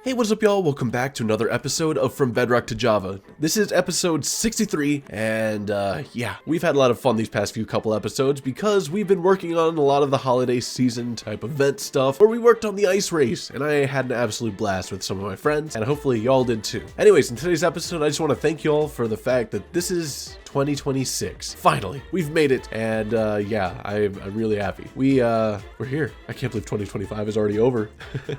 Hey, what's up y'all? Welcome back to another episode of From Bedrock to Java. This is episode 63, and yeah, we've had a lot of fun these past couple episodes because we've been working on a lot of the holiday season type event stuff where we worked on the ice race, and I had an absolute blast with some of my friends, and hopefully y'all did too. Anyways, in today's episode, I just want to thank y'all for the fact that this is 2026. Finally, we've made it, and yeah, I'm really happy. We're here. I can't believe 2025 is already over.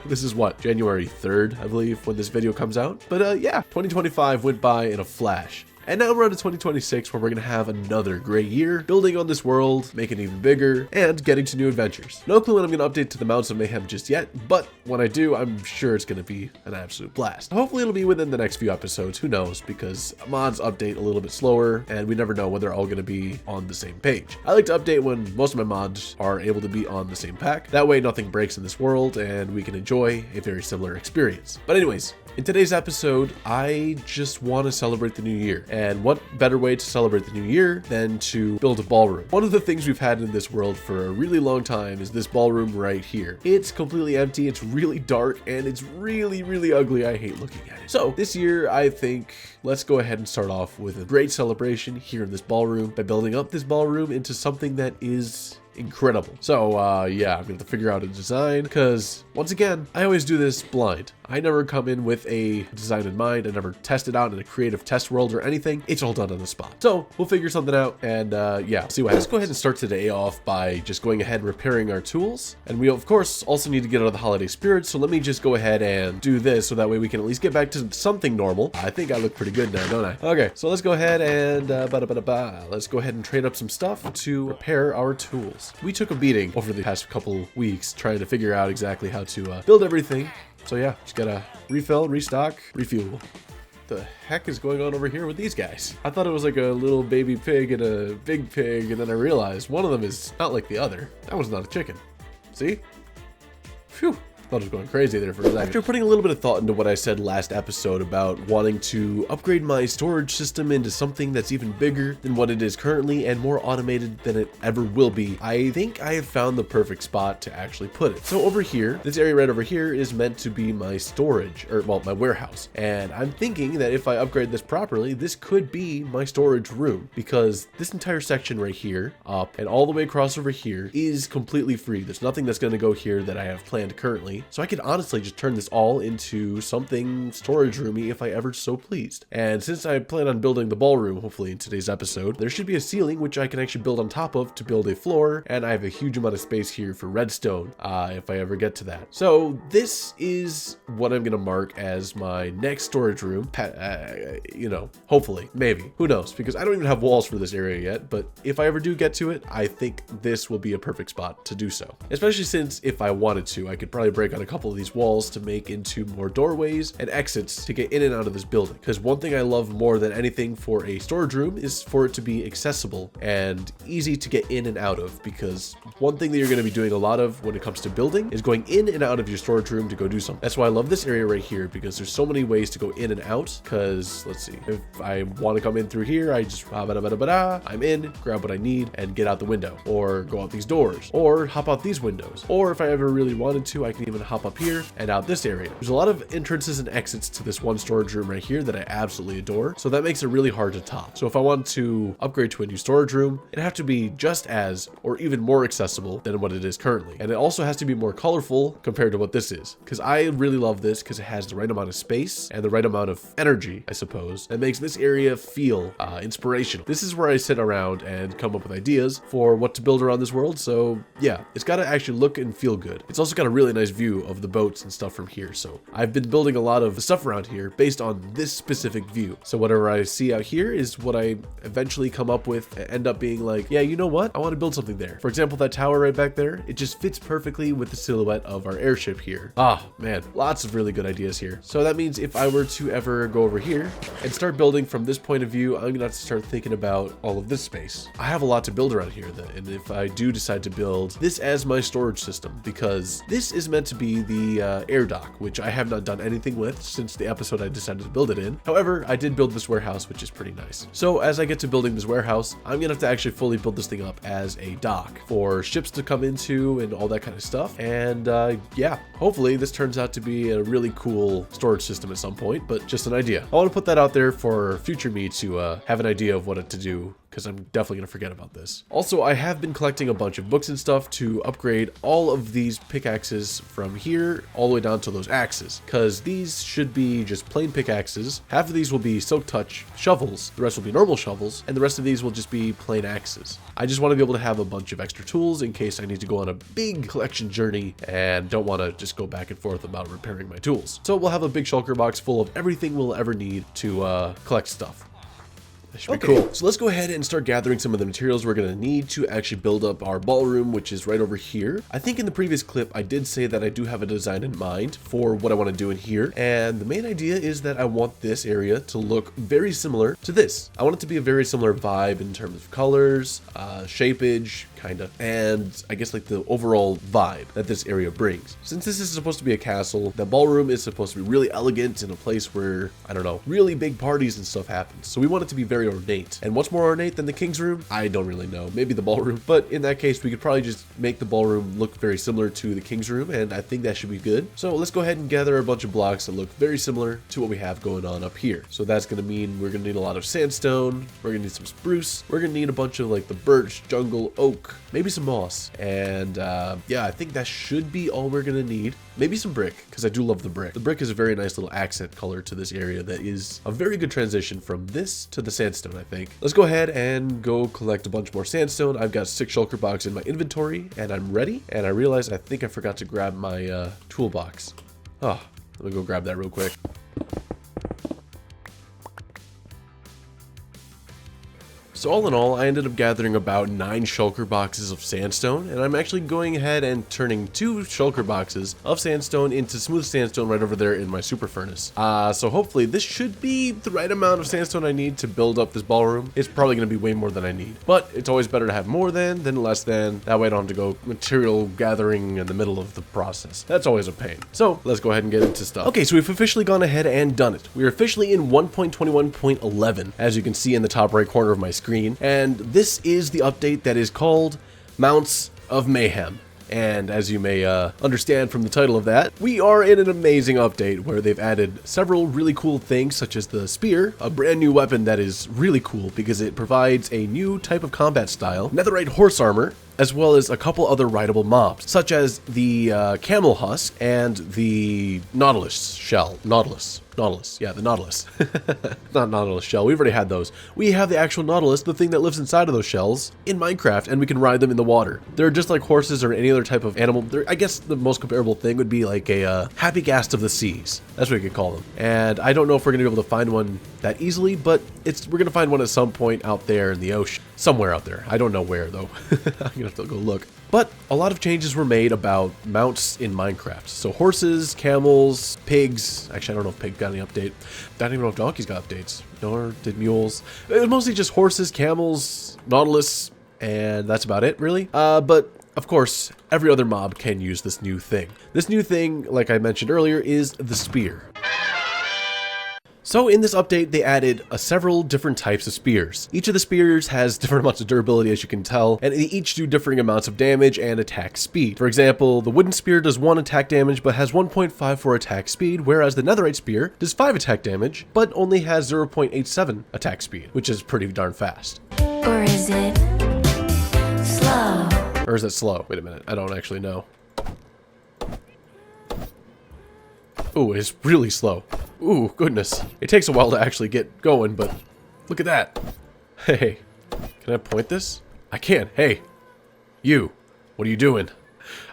This is what, January 3rd, I believe, when this video comes out. But yeah, 2025 went by in a flash. And now we're on to 2026, where we're going to have another great year, building on this world, making it even bigger, and getting to new adventures. No clue when I'm going to update to the Mountains of Mayhem just yet, but when I do, I'm sure it's going to be an absolute blast. Hopefully it'll be within the next few episodes, who knows, because mods update a little bit slower, and we never know when they're all going to be on the same page. I like to update when most of my mods are able to be on the same pack. That way nothing breaks in this world, and we can enjoy a very similar experience. But anyways, in today's episode, I just want to celebrate the new year. And what better way to celebrate the new year than to build a ballroom? One of the things we've had in this world for a really long time is this ballroom right here. It's completely empty, it's really dark, and it's really ugly. I hate looking at it. So this year, I think let's go ahead and start off with a great celebration here in this ballroom by building up this ballroom into something that is incredible. So yeah, I'm gonna have to figure out a design because once again, I always do this blind. I never come in with a design in mind. I never test it out in a creative test world or anything. It's all done on the spot. So we'll figure something out and yeah, see what happens. Let's go ahead and start today off by just going ahead and repairing our tools. And we of course also need to get out of the holiday spirit. So let me just go ahead and do this so that way we can at least get back to something normal. I think I look pretty good now, don't I? Okay, so let's go ahead and let's go ahead and trade up some stuff to repair our tools. We took a beating over the past couple weeks trying to figure out exactly how to build everything. So yeah, just gotta refill, restock, refuel. The heck is going on over here with these guys? I thought it was like a little baby pig and a big pig, and then I realized one of them is not like the other. That one's not a chicken. See? Phew. I was going crazy there for a second. After putting a little bit of thought into what I said last episode about wanting to upgrade my storage system into something that's even bigger than what it is currently and more automated than it ever will be, I think I have found the perfect spot to actually put it. So over here, this area right over here is meant to be my storage, or well, my warehouse. And I'm thinking that if I upgrade this properly, this could be my storage room, because this entire section right here, up and all the way across over here, is completely free. There's nothing that's going to go here that I have planned currently. So I could honestly just turn this all into something storage roomy if I ever so pleased. And since I plan on building the ballroom, hopefully in today's episode, there should be a ceiling which I can actually build on top of to build a floor. And I have a huge amount of space here for redstone if I ever get to that. So this is what I'm going to mark as my next storage room. You know, hopefully, maybe. Who knows? Because I don't even have walls for this area yet. But if I ever do get to it, I think this will be a perfect spot to do so. Especially since if I wanted to, I could probably break on a couple of these walls to make into more doorways and exits to get in and out of this building. Because one thing I love more than anything for a storage room is for it to be accessible and easy to get in and out of, because one thing that you're going to be doing a lot of when it comes to building is going in and out of your storage room to go do something. That's why I love this area right here, because there's so many ways to go in and out. Because let's see, if I want to come in through here, I just I'm in, grab what I need and get out the window, or go out these doors, or hop out these windows, or if I ever really wanted to, I can even hop up here and out this area. There's a lot of entrances and exits to this one storage room right here that I absolutely adore, so that makes it really hard to top. So if I want to upgrade to a new storage room, it'd have to be just as or even more accessible than what it is currently. And it also has to be more colorful compared to what this is, because I really love this because it has the right amount of space and the right amount of energy, I suppose, that makes this area feel inspirational. This is where I sit around and come up with ideas for what to build around this world. So yeah, it's got to actually look and feel good. It's also got a really nice view of the boats and stuff from here. So I've been building a lot of stuff around here based on this specific view. So whatever I see out here is what I eventually come up with and end up being like, yeah, you know what? I want to build something there. For example, that tower right back there, it just fits perfectly with the silhouette of our airship here. Ah, man, lots of really good ideas here. So that means if I were to ever go over here and start building from this point of view, I'm gonna have to start thinking about all of this space. I have a lot to build around here, and if I do decide to build this as my storage system, because this is meant to to be the air dock, which I have not done anything with since the episode I decided to build it in. However, I did build this warehouse, which is pretty nice. So as I get to building this warehouse, I'm gonna have to actually fully build this thing up as a dock for ships to come into and all that kind of stuff. And yeah, hopefully this turns out to be a really cool storage system at some point, but just an idea. I want to put that out there for future me to have an idea of what to do, because I'm definitely going to forget about this. Also, I have been collecting a bunch of books and stuff to upgrade all of these pickaxes from here all the way down to those axes, because these should be just plain pickaxes. Half of these will be silk touch shovels, the rest will be normal shovels, and the rest of these will just be plain axes. I just want to be able to have a bunch of extra tools in case I need to go on a big collection journey and don't want to just go back and forth about repairing my tools. So we'll have a big shulker box full of everything we'll ever need to collect stuff. That should be cool. So let's go ahead and start gathering some of the materials we're going to need to actually build up our ballroom, which is right over here. I think in the previous clip, I did say that I do have a design in mind for what I want to do in here. And the main idea is that I want this area to look very similar to this. I want it to be a very similar vibe in terms of colors, shapeage, kind of, and I guess like the overall vibe that this area brings. Since this is supposed to be a castle, the ballroom is supposed to be really elegant in a place where, I don't know, really big parties and stuff happen. So we want it to be very ornate. And what's more ornate than the king's room? I don't really know. Maybe the ballroom. But in that case, we could probably just make the ballroom look very similar to the king's room, and I think that should be good. So let's go ahead and gather a bunch of blocks that look very similar to what we have going on up here. So that's going to mean we're going to need a lot of sandstone. We're going to need some spruce. We're going to need a bunch of like the birch, jungle, oak, maybe some moss. And yeah, I think that should be all we're going to need. Maybe some brick, because I do love the brick. The brick is a very nice little accent color to this area that is a very good transition from this to the sandstone, I think. Let's go ahead and go collect a bunch more sandstone. I've got 6 shulker boxes in my inventory, and I'm ready. And I realized I think I forgot to grab my toolbox. Oh, let me go grab that real quick. So all in all, I ended up gathering about 9 shulker boxes of sandstone, and I'm actually going ahead and turning 2 shulker boxes of sandstone into smooth sandstone right over there in my super furnace. So hopefully this should be the right amount of sandstone I need to build up this ballroom. It's probably going to be way more than I need, but it's always better to have more than less than. That way I don't have to go material gathering in the middle of the process. That's always a pain. So let's go ahead and get into stuff. Okay, so we've officially gone ahead and done it. We're officially in 1.21.11, as you can see in the top right corner of my screen. And this is the update that is called Mounts of Mayhem. And as you may understand from the title of that, we are in an amazing update where they've added several really cool things, such as the spear, a brand new weapon that is really cool because it provides a new type of combat style, netherite horse armor, as well as a couple other rideable mobs, such as the camel husk and the nautilus shell. Nautilus, yeah, the nautilus. Not nautilus shell, we've already had those. We have the actual nautilus, the thing that lives inside of those shells, in Minecraft, and we can ride them in the water. They're just like horses or any other type of animal. I guess the most comparable thing would be like a happy ghast of the seas. That's what you could call them. And I don't know if we're gonna be able to find one that easily, but we're gonna find one at some point out there in the ocean. Somewhere out there. I don't know where though. I'm gonna have to go look. But a lot of changes were made about mounts in Minecraft. So horses, camels, pigs. Actually, I don't know if pig got any update. I don't even know if donkeys got updates. Nor did mules. It was mostly just horses, camels, nautilus, and that's about it, really. But of course, every other mob can use this new thing. This new thing, like I mentioned earlier, is the spear. So in this update, they added several different types of spears. Each of the spears has different amounts of durability, as you can tell, and they each do differing amounts of damage and attack speed. For example, the wooden spear does 1 attack damage, but has 1.5 for attack speed, whereas the netherite spear does 5 attack damage, but only has 0.87 attack speed, which is pretty darn fast. Or is it slow? Or is it slow? Wait a minute, I don't actually know. Ooh, it's really slow. Ooh, goodness. It takes a while to actually get going, but look at that. Hey, can I point this? I can. Hey, you, what are you doing?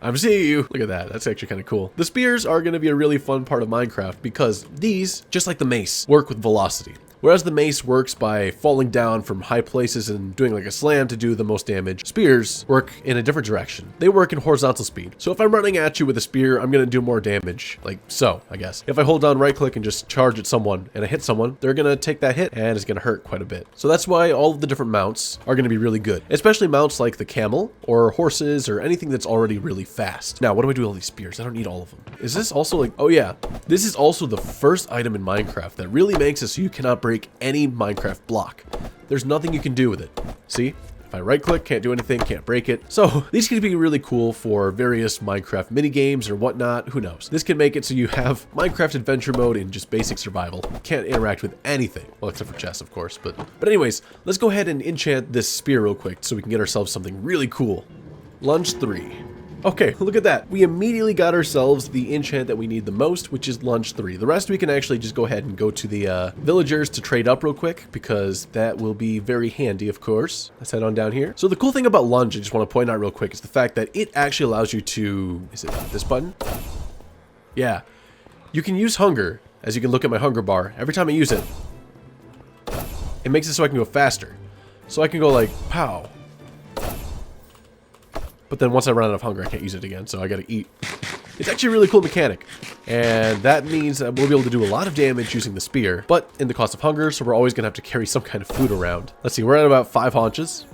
I'm seeing you. Look at that. That's actually kind of cool. The spears are going to be a really fun part of Minecraft because these, just like the mace, work with velocity. Whereas the mace works by falling down from high places and doing like a slam to do the most damage, spears work in a different direction. They work in horizontal speed. So if I'm running at you with a spear, I'm going to do more damage, like so, I guess. If I hold down right click and just charge at someone and I hit someone, they're going to take that hit and it's going to hurt quite a bit. So that's why all of the different mounts are going to be really good, especially mounts like the camel or horses or anything that's already really fast. Now, what do I do with all these spears? I don't need all of them. Is this also like, oh yeah, this is also the first item in Minecraft that really makes it so you cannot break any Minecraft block. There's nothing you can do with it. See? If I right click, can't do anything, can't break it. So these can be really cool for various Minecraft mini games or whatnot. Who knows? This can make it so you have Minecraft adventure mode in just basic survival. Can't interact with anything. Well, except for chests, of course. But anyways, let's go ahead and enchant this spear real quick so we can get ourselves something really cool. Lunge 3. Okay, look at that. We immediately got ourselves the enchant that we need the most, which is Lunge 3. The rest we can actually just go ahead and go to the villagers to trade up real quick, because that will be very handy, of course. Let's head on down here. So the cool thing about Lunge, I just want to point out real quick, is the fact that it actually allows you to... Is it this button? Yeah. You can use hunger, as you can look at my hunger bar. Every time I use it, it makes it so I can go faster. So I can go like, pow. But then once I run out of hunger, I can't use it again, so I gotta eat. It's actually a really cool mechanic, and that means that we'll be able to do a lot of damage using the spear, but in the cost of hunger, so we're always gonna have to carry some kind of food around. Let's see, we're at about 5 haunches.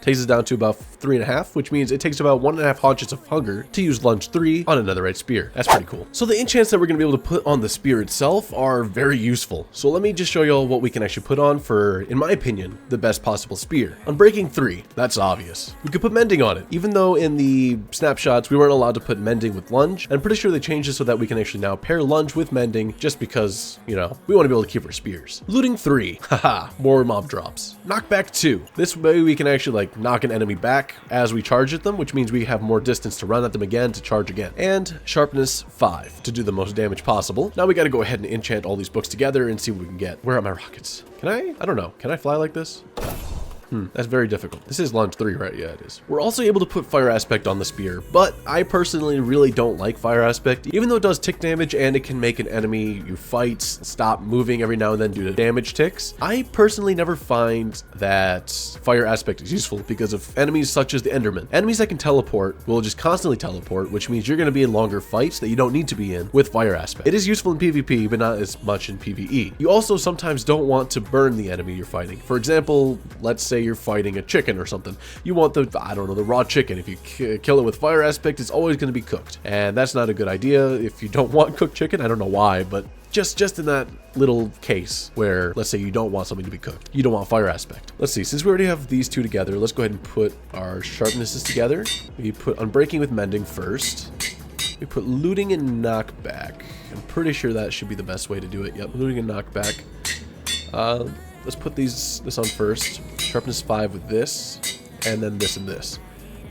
Takes us down to about 3.5, which means it takes about 1.5 haunches of hunger to use Lunge 3 on a netherite spear. That's pretty cool. So the enchants that we're going to be able to put on the spear itself are very useful. So let me just show you all what we can actually put on for, in my opinion, the best possible spear. Unbreaking 3, that's obvious. We could put mending on it. Even though in the snapshots we weren't allowed to put mending with lunge, I'm pretty sure they changed it so that we can actually now pair lunge with mending, just because, you know, we want to be able to keep our spears. Looting 3, haha, more mob drops. Knockback 2, this way we can actually like knock an enemy back as we charge at them, which means we have more distance to run at them again to charge again. And sharpness 5 to do the most damage possible. Now we got to go ahead and enchant all these books together and see what we can get. Where are my rockets? Can I don't know. Can I fly like this? That's very difficult. This is Lunge 3, right? Yeah, it is. We're also able to put Fire Aspect on the spear, but I personally really don't like Fire Aspect, even though it does tick damage and it can make an enemy you fight stop moving every now and then due to damage ticks. I personally never find that Fire Aspect is useful because of enemies such as the Enderman. Enemies that can teleport will just constantly teleport, which means you're going to be in longer fights that you don't need to be in with Fire Aspect. It is useful in PvP, but not as much in PvE. You also sometimes don't want to burn the enemy you're fighting. For example, let's say you're fighting a chicken or something. You want the, I don't know, the raw chicken. If you kill it with Fire Aspect, it's always going to be cooked. And that's not a good idea if you don't want cooked chicken. I don't know why, but just in that little case where, let's say you don't want something to be cooked. You don't want Fire Aspect. Let's see, since we already have these two together, let's go ahead and put our sharpnesses together. We put Unbreaking with Mending first. We put Looting and Knockback. I'm pretty sure that should be the best way to do it. Yep, Looting and Knockback. Let's put this on first. Sharpness 5 with this, and then this and this.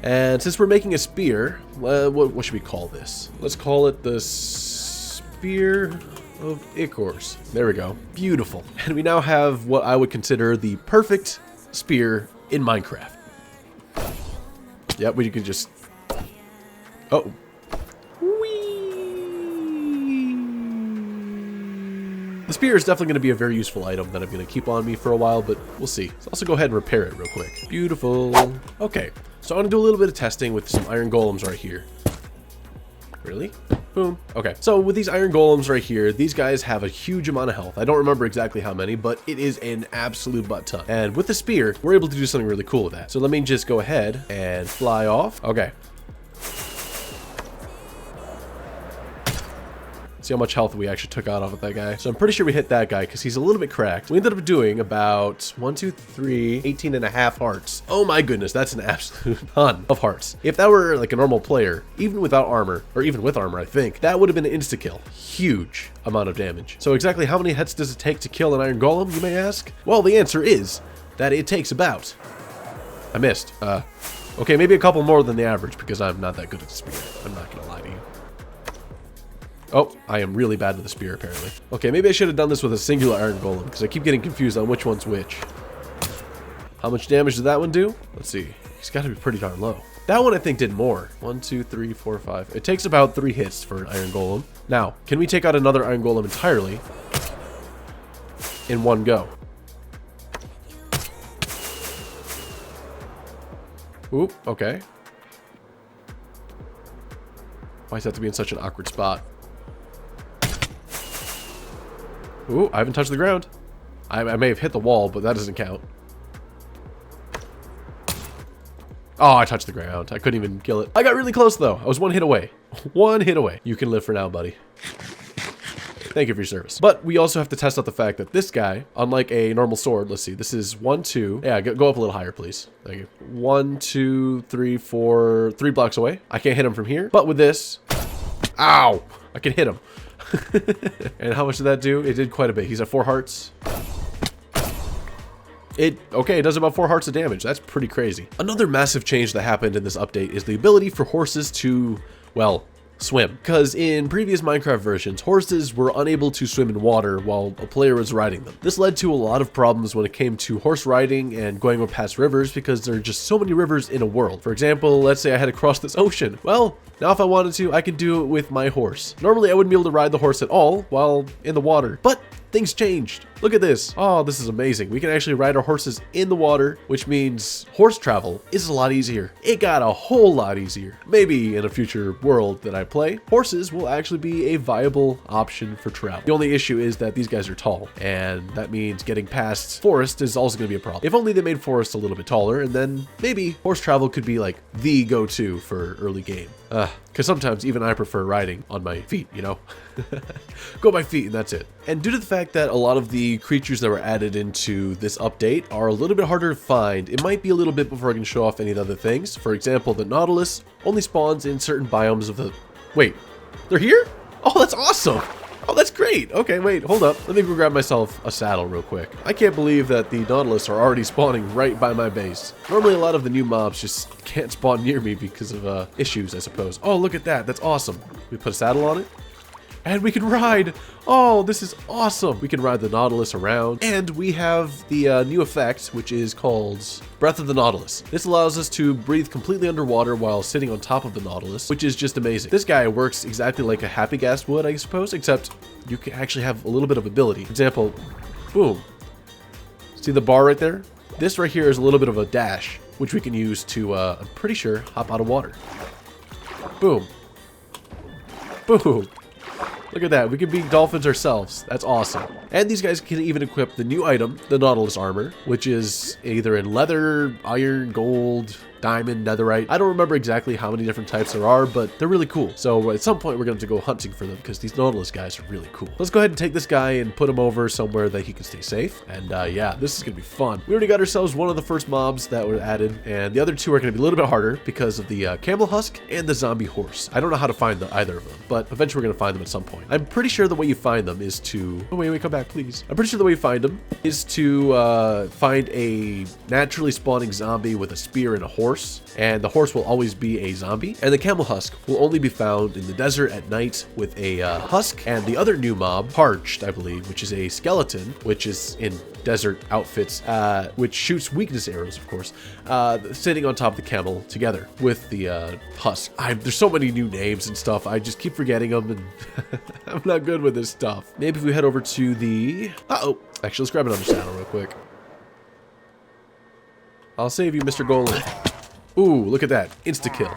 And since we're making a spear, what should we call this? Let's call it the Spear of Ichors. There we go. Beautiful. And we now have what I would consider the perfect spear in Minecraft. Yep, we could just... Oh. The spear is definitely going to be a very useful item that I'm going to keep on me for a while, but we'll see. Let's also go ahead and repair it real quick. Beautiful. Okay, so I'm going to do a little bit of testing with some iron golems right here. Really? Boom. Okay, so with these iron golems right here, these guys have a huge amount of health. I don't remember exactly how many, but it is an absolute butt ton. And with the spear, we're able to do something really cool with that. So let me just go ahead and fly off. Okay. See how much health we actually took out of that guy. So I'm pretty sure we hit that guy because he's a little bit cracked. We ended up doing about 18.5 hearts. Oh my goodness, that's an absolute ton of hearts. If that were like a normal player, even without armor, or even with armor, I think, that would have been an insta-kill. Huge amount of damage. So exactly how many hits does it take to kill an iron golem, you may ask? Well, the answer is that it takes about... I missed. Okay, maybe a couple more than the average because I'm not that good at the spear. I'm not gonna lie to you. Oh, I am really bad with the spear, apparently. Okay, maybe I should have done this with a singular iron golem, because I keep getting confused on which one's which. How much damage did that one do? Let's see. He's got to be pretty darn low. That one, I think, did more. 1, 2, 3, 4, 5. It takes about 3 hits for an iron golem. Now, can we take out another iron golem entirely? in one go. Oop, okay. Why does that have to be in such an awkward spot? Ooh, I haven't touched the ground. I may have hit the wall, but that doesn't count. Oh, I touched the ground. I couldn't even kill it. I got really close, though. I was one hit away. One hit away. You can live for now, buddy. Thank you for your service. But we also have to test out the fact that this guy, unlike a normal sword, let's see, this is 1, 2. Yeah, go up a little higher, please. Thank you. 1, 2, 3, 4, 3 blocks away. I can't hit him from here. But with this, ow, I can hit him. And how much did that do? It did quite a bit. He's at 4 hearts. Okay, it does about 4 hearts of damage. That's pretty crazy. Another massive change that happened in this update is the ability for horses to, well, swim. Because in previous Minecraft versions, horses were unable to swim in water while a player was riding them. This led to a lot of problems when it came to horse riding and going past rivers because there are just so many rivers in a world. For example, let's say I had to cross this ocean. Well, now if I wanted to, I could do it with my horse. Normally, I wouldn't be able to ride the horse at all while in the water, but things changed. Look at this. Oh, this is amazing. We can actually ride our horses in the water, which means horse travel is a lot easier. It got a whole lot easier. Maybe in a future world that I play, horses will actually be a viable option for travel. The only issue is that these guys are tall, and that means getting past forest is also going to be a problem. If only they made forests a little bit taller, and then maybe horse travel could be like the go-to for early game. Because sometimes even I prefer riding on my feet, you know? Go by feet and that's it. And due to the fact that a lot of the creatures that were added into this update are a little bit harder to find, it might be a little bit before I can show off any of the other things. For example, the Nautilus only spawns in certain biomes of the... Wait, they're here? Oh, that's awesome! Oh, that's great. Okay, wait, hold up. Let me go grab myself a saddle real quick. I can't believe that the Nautilus are already spawning right by my base. Normally, a lot of the new mobs just can't spawn near me because of issues, I suppose. Oh, look at that. That's awesome. We put a saddle on it. And we can ride. Oh, this is awesome. We can ride the Nautilus around. And we have the new effect, which is called Breath of the Nautilus. This allows us to breathe completely underwater while sitting on top of the Nautilus, which is just amazing. This guy works exactly like a Happy Gas would, I suppose, except you can actually have a little bit of ability. For example, boom. See the bar right there? This right here is a little bit of a dash, which we can use to, I'm pretty sure, hop out of water. Boom. Boom. Look at that, we can be dolphins ourselves. That's awesome. And these guys can even equip the new item, the Nautilus armor, which is either in leather, iron, gold, diamond, netherite. I don't remember exactly how many different types there are, but they're really cool. So at some point we're going to go hunting for them because these Nautilus guys are really cool. Let's go ahead and take this guy and put him over somewhere that he can stay safe. And yeah, this is going to be fun. We already got ourselves one of the first mobs that were added, and the other two are going to be a little bit harder because of the camel husk and the zombie horse. I don't know how to find either of them, but eventually we're going to find them at some point. I'm pretty sure the way you find them is to... Oh, wait, come back, please. I'm pretty sure the way you find them is to find a naturally spawning zombie with a spear and a horse, and the horse will always be a zombie, and the camel husk will only be found in the desert at night with a husk, and the other new mob, Parched, I believe, which is a skeleton, which is in desert outfits, which shoots weakness arrows, of course, sitting on top of the camel together with the husk. There's so many new names and stuff, I just keep forgetting them, and I'm not good with this stuff. Maybe if we head over to the... Uh-oh. Actually, let's grab another saddle real quick. I'll save you, Mr. Golem. Ooh, look at that. Insta-kill.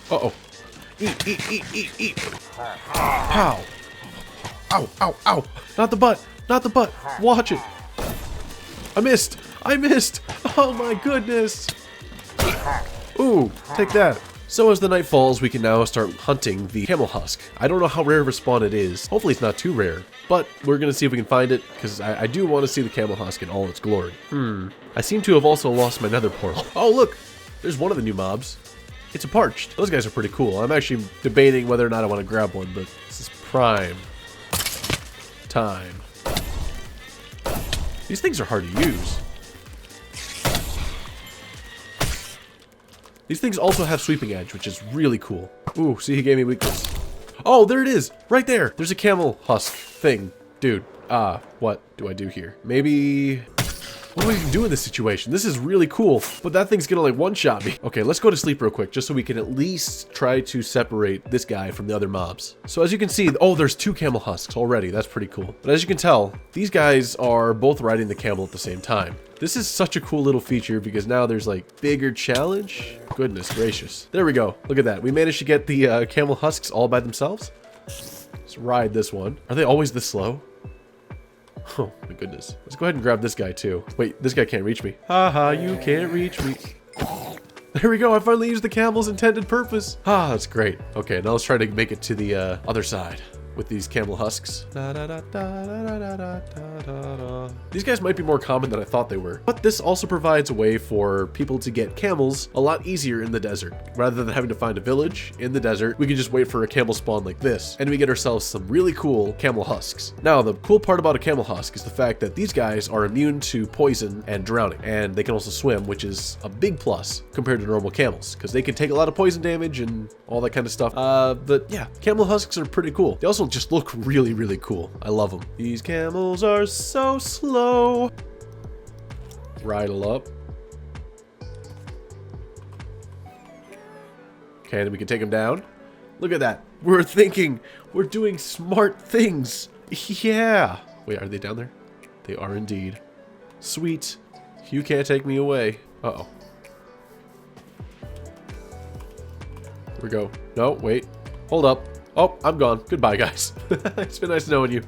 Uh-oh. Eat. Pow. Ow. Not the butt. Watch it. I missed. Oh my goodness. Ooh, take that. So as the night falls, we can now start hunting the camel husk. I don't know how rare of a spawn it is. Hopefully it's not too rare, but we're going to see if we can find it, because I do want to see the camel husk in all its glory. I seem to have also lost my nether portal. Oh, look, there's one of the new mobs. It's a Parched. Those guys are pretty cool. I'm actually debating whether or not I want to grab one, but this is prime time. These things are hard to use. These things also have sweeping edge, which is really cool. Ooh, see, he gave me weakness. Oh, there it is, right there. There's a camel husk thing. Dude, what do I do here? Maybe... What do we even do in this situation? This is really cool, but that thing's gonna like one-shot me. Okay, let's go to sleep real quick, just so we can at least try to separate this guy from the other mobs. So as you can see, oh, there's 2 camel husks already. That's pretty cool. But as you can tell, these guys are both riding the camel at the same time. This is such a cool little feature because now there's like bigger challenge. Goodness gracious. There we go. Look at that. We managed to get the camel husks all by themselves. Let's ride this one. Are they always this slow? Oh my goodness. Let's go ahead and grab this guy too. Wait, this guy can't reach me. Haha, you can't reach me. There we go. I finally used the camel's intended purpose. Ah, that's great. Okay, now let's try to make it to the other side with these camel husks. These guys might be more common than I thought they were, but this also provides a way for people to get camels a lot easier in the desert. Rather than having to find a village in the desert, we can just wait for a camel spawn like this, and we get ourselves some really cool camel husks. Now, the cool part about a camel husk is the fact that these guys are immune to poison and drowning, and they can also swim, which is a big plus compared to normal camels, because they can take a lot of poison damage and all that kind of stuff. But yeah, camel husks are pretty cool. They also just look really, really cool. I love them. These camels are so slow. Bridle up. Okay, then we can take them down. Look at that. We're thinking. We're doing smart things. Yeah. Wait, are they down there? They are indeed. Sweet. You can't take me away. Uh-oh. Here we go. No, wait. Hold up. Oh, I'm gone. Goodbye, guys. It's been nice knowing you.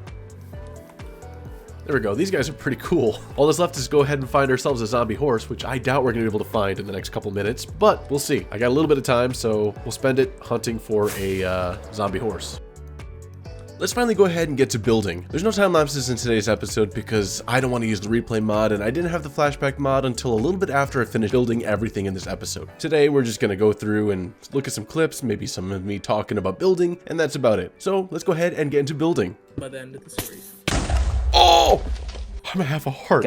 There we go. These guys are pretty cool. All that's left is go ahead and find ourselves a zombie horse, which I doubt we're going to be able to find in the next couple minutes, but we'll see. I got a little bit of time, so we'll spend it hunting for a zombie horse. Let's finally go ahead and get to building. There's no time lapses in today's episode because I don't want to use the replay mod, and I didn't have the flashback mod until a little bit after I finished building everything in this episode. Today, we're just going to go through and look at some clips, maybe some of me talking about building, and that's about it. So let's go ahead and get into building. By the end of the series. Oh! I'm gonna have a heart.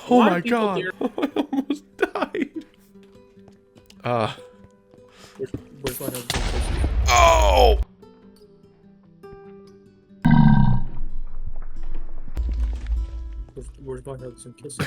Oh my god. I almost died. Where's my husband? Oh! Where's my husband kissing?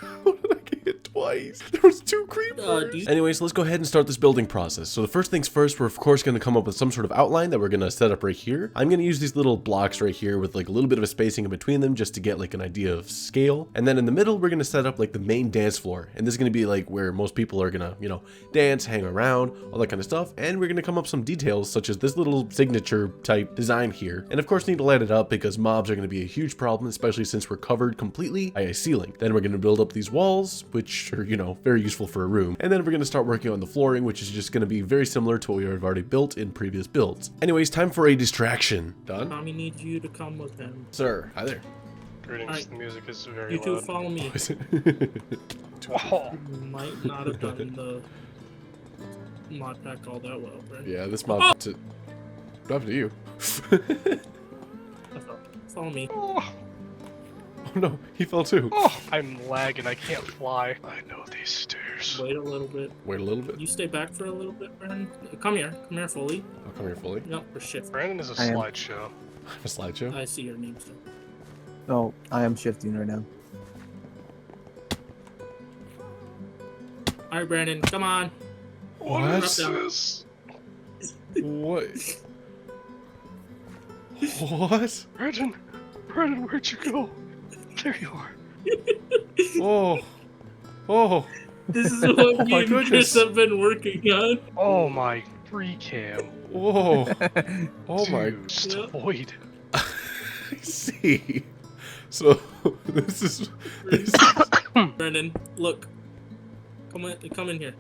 How did I get hit twice? There was 2 creepers. Anyways, let's go ahead and start this building process. So the first things first, we're of course going to come up with some sort of outline that we're going to set up right here. I'm going to use these little blocks right here with like a little bit of a spacing in between them just to get like an idea of scale. And then in the middle, we're going to set up like the main dance floor. And this is going to be like where most people are going to, you know, dance, hang around, all that kind of stuff. And we're going to come up with some details such as this little signature type design here. And of course, need to light it up because mobs are going to be a huge problem, especially since we're covered completely by a ceiling. Then we're going to build up these walls, which are, you know, very useful for a room. And then we're going to start working on the flooring, which is just going to be very similar to what we have already built in previous builds. Anyways, time for a distraction. Done? Tommy needs you to come with him. Sir, hi there. Greetings, Alright. the music is very You two loud. follow me. Oh, You might not have done the mod pack all that well, right? Yeah, this mob. What happened to you? Follow me. oh, Oh no, he fell too. oh, I'm lagging, I can't fly. I know these stairs. Wait a little bit. Wait a little bit. You stay back for a little bit, Brandon. Come here fully. I'll come here fully. No, for shift. Brandon is a I am. slideshow. A slideshow. I see your name still. Oh, I am shifting right now. Alright, Brandon, come on. What? is this? What? What? Brandon, where'd you go? There you are. Oh. Oh. This is what me my and Chris goodness. have been working on. Oh my free cam. Whoa. Oh my. Dude, just avoid. I see. So this is. Brandon, look. Come in here.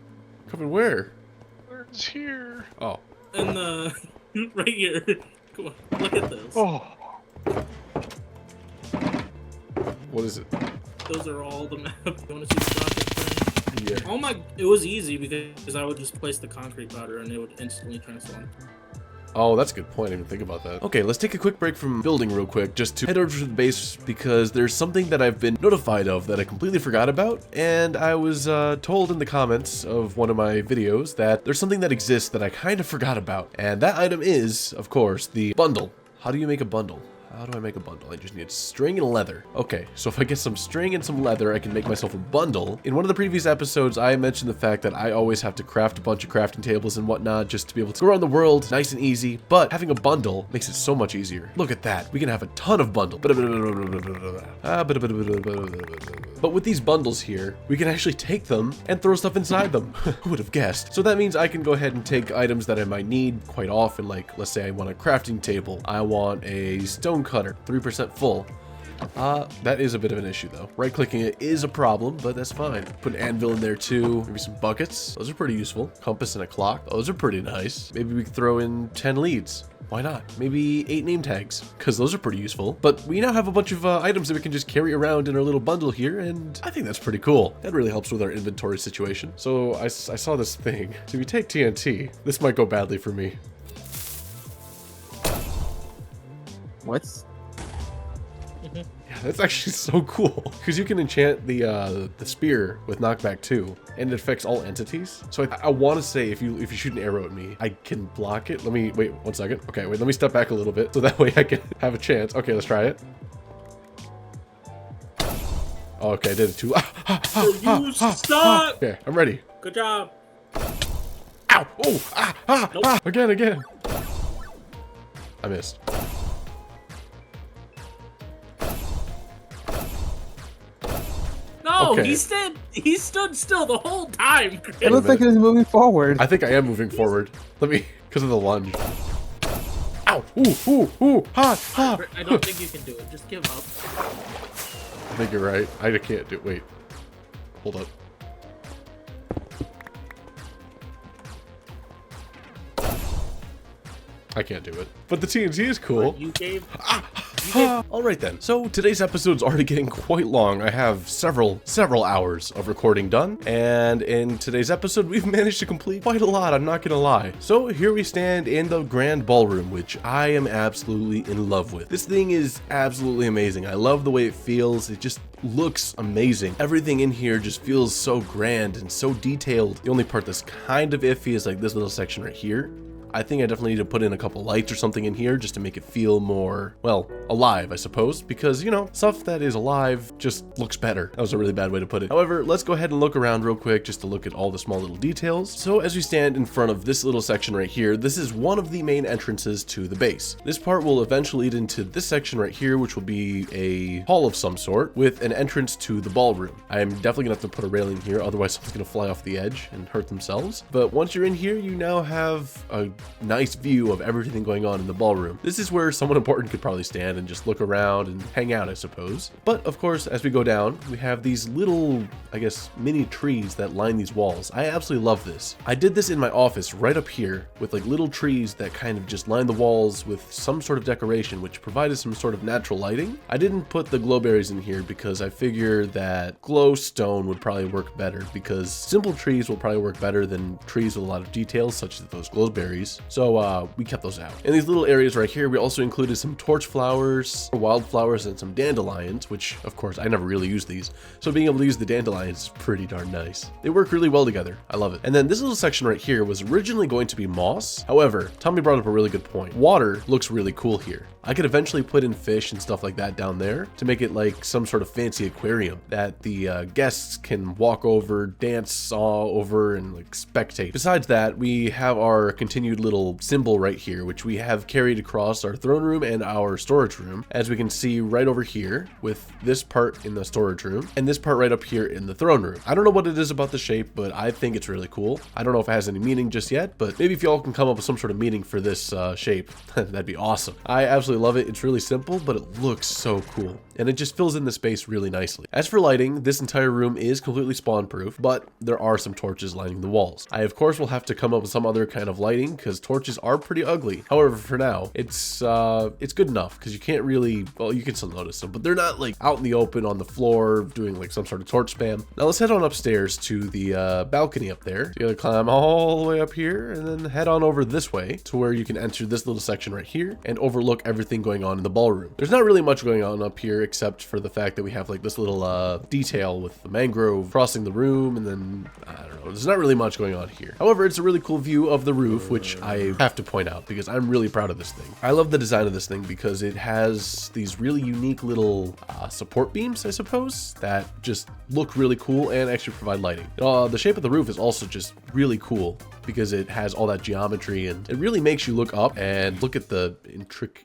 Coming where? Where's here? Oh. And right here. Come on, look at this. Oh, What is it? Those are all the map. You want to see the graphics, Brandon? Yeah. Oh my! It was easy because I would just place the concrete powder and it would instantly transform. Oh, that's a good point. I didn't think about that. Okay, let's take a quick break from building real quick just to head over to the base because there's something that I've been notified of that I completely forgot about. And I was told in the comments of one of my videos that there's something that exists that I kind of forgot about. And that item is, of course, the bundle. How do you make a bundle? How do I make a bundle? I just need string and leather. Okay, so if I get some string and some leather, I can make myself a bundle. In one of the previous episodes, I mentioned the fact that I always have to craft a bunch of crafting tables and whatnot just to be able to go around the world nice and easy, but having a bundle makes it so much easier. Look at that. We can have a ton of bundles. But with these bundles here, we can actually take them and throw stuff inside them. Who would have guessed? So that means I can go ahead and take items that I might need quite often, like let's say I want a crafting table. I want a stone cutter, 3% full. That is a bit of an issue though. Right clicking it is a problem, but that's fine. Put an anvil in there too. Maybe some buckets. Those are pretty useful. Compass and a clock. Those are pretty nice. Maybe we could throw in 10 leads. Why not? Maybe 8 name tags, because those are pretty useful. But we now have a bunch of items that we can just carry around in our little bundle here, and I think that's pretty cool. That really helps with our inventory situation. So I saw this thing. So if you take TNT, this might go badly for me. What? Yeah, that's actually so cool because you can enchant the spear with knockback too, and it affects all entities. So I want to say if you shoot an arrow at me, I can block it. Let me wait 1 second. Okay, wait, let me step back a little bit so that way I can have a chance. Okay, let's try it. Oh, okay, I did it too. You suck! Okay, I'm ready. Good job. Ow! Oh! Nope. Again. I missed. No, Okay. he stood still the whole time. It looks like it is moving forward. I think I am moving forward. Let me, because of the lunge. Ow! Ooh! Ha! I don't think you can do it. Just give up. I think you're right. I can't do it. Wait. Hold up. I can't do it. But the TNT is cool. You gave. Alright then, so today's episode's already getting quite long. I have several hours of recording done, and in today's episode we've managed to complete quite a lot, I'm not gonna lie. So here we stand in the Grand Ballroom, which I am absolutely in love with. This thing is absolutely amazing. I love the way it feels. It just looks amazing. Everything in here just feels so grand and so detailed. The only part that's kind of iffy is like this little section right here. I think I definitely need to put in a couple lights or something in here just to make it feel more, well, alive, I suppose, because, you know, stuff that is alive just looks better. That was a really bad way to put it. However, let's go ahead and look around real quick just to look at all the small little details. So as we stand in front of this little section right here, this is one of the main entrances to the base. This part will eventually lead into this section right here, which will be a hall of some sort with an entrance to the ballroom. I am definitely gonna have to put a railing here, otherwise someone's gonna fly off the edge and hurt themselves. But once you're in here, you now have a nice view of everything going on in the ballroom. This is where someone important could probably stand and just look around and hang out, I suppose. But of course, as we go down, we have these little, I guess, mini trees that line these walls. I absolutely love this. I did this in my office right up here with like little trees that kind of just line the walls with some sort of decoration, which provided some sort of natural lighting. I didn't put the glowberries in here because I figured that glowstone would probably work better, because simple trees will probably work better than trees with a lot of details such as those glowberries. So we kept those out. In these little areas right here, we also included some torch flowers, wildflowers, and some dandelions, which of course I never really used these. So being able to use the dandelions is pretty darn nice. They work really well together. I love it. And then this little section right here was originally going to be moss. However, Tommy brought up a really good point. Water looks really cool here. I could eventually put in fish and stuff like that down there to make it like some sort of fancy aquarium that the guests can walk over, dance all over, and like spectate. Besides that, we have our continued little symbol right here, which we have carried across our throne room and our storage room, as we can see right over here with this part in the storage room and this part right up here in the throne room. I don't know what it is about the shape, but I think it's really cool. I don't know if it has any meaning just yet, but maybe if y'all can come up with some sort of meaning for this shape, that'd be awesome. I absolutely love it. It's really simple, but it looks so cool, and it just fills in the space really nicely. As for lighting, this entire room is completely spawn proof, but there are some torches lining the walls. I of course will have to come up with some other kind of lighting because torches are pretty ugly. However, for now, it's good enough because you can't really, well, you can still notice them, but they're not like out in the open on the floor doing like some sort of torch spam. Now let's head on upstairs to the balcony up there. So you gotta climb all the way up here and then head on over this way to where you can enter this little section right here and overlook everything everything going on in the ballroom. There's not really much going on up here except for the fact that we have like this little detail with the mangrove crossing the room, and then I don't know, there's not really much going on here. However, it's a really cool view of the roof, which I have to point out because I'm really proud of this thing. I love the design of this thing because it has these really unique little support beams, I suppose, that just look really cool and actually provide lighting. The shape of the roof is also just really cool because it has all that geometry, and it really makes you look up and look at the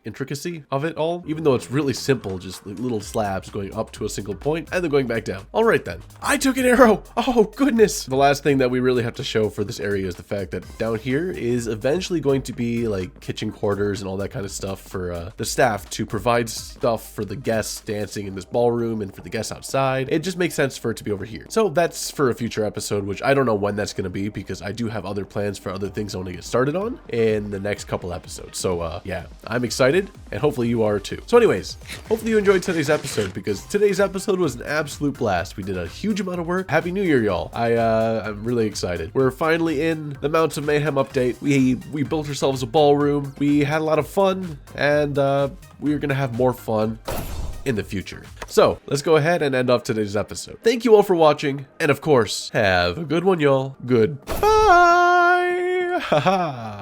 intricacy of it all, even though it's really simple, just like little slabs going up to a single point and then going back down. All right then, I took an arrow. Oh goodness. The last thing that we really have to show for this area is the fact that down here is eventually going to be like kitchen quarters and all that kind of stuff for the staff to provide stuff for the guests dancing in this ballroom and for the guests outside. It just makes sense for it to be over here. So that's for a future episode, which I don't know when that's going to be because I do have other plans for other things I want to get started on in the next couple episodes. So yeah, I'm excited and hopefully you are too. So anyways, hopefully you enjoyed today's episode because today's episode was an absolute blast. We did a huge amount of work. Happy New Year, y'all. I'm really excited. We're finally in the Mounts of Mayhem update. We built ourselves a ballroom. We had a lot of fun, and we're gonna have more fun in the future. So let's go ahead and end off today's episode. Thank you all for watching, and of course, have a good one, y'all. Goodbye. Haha.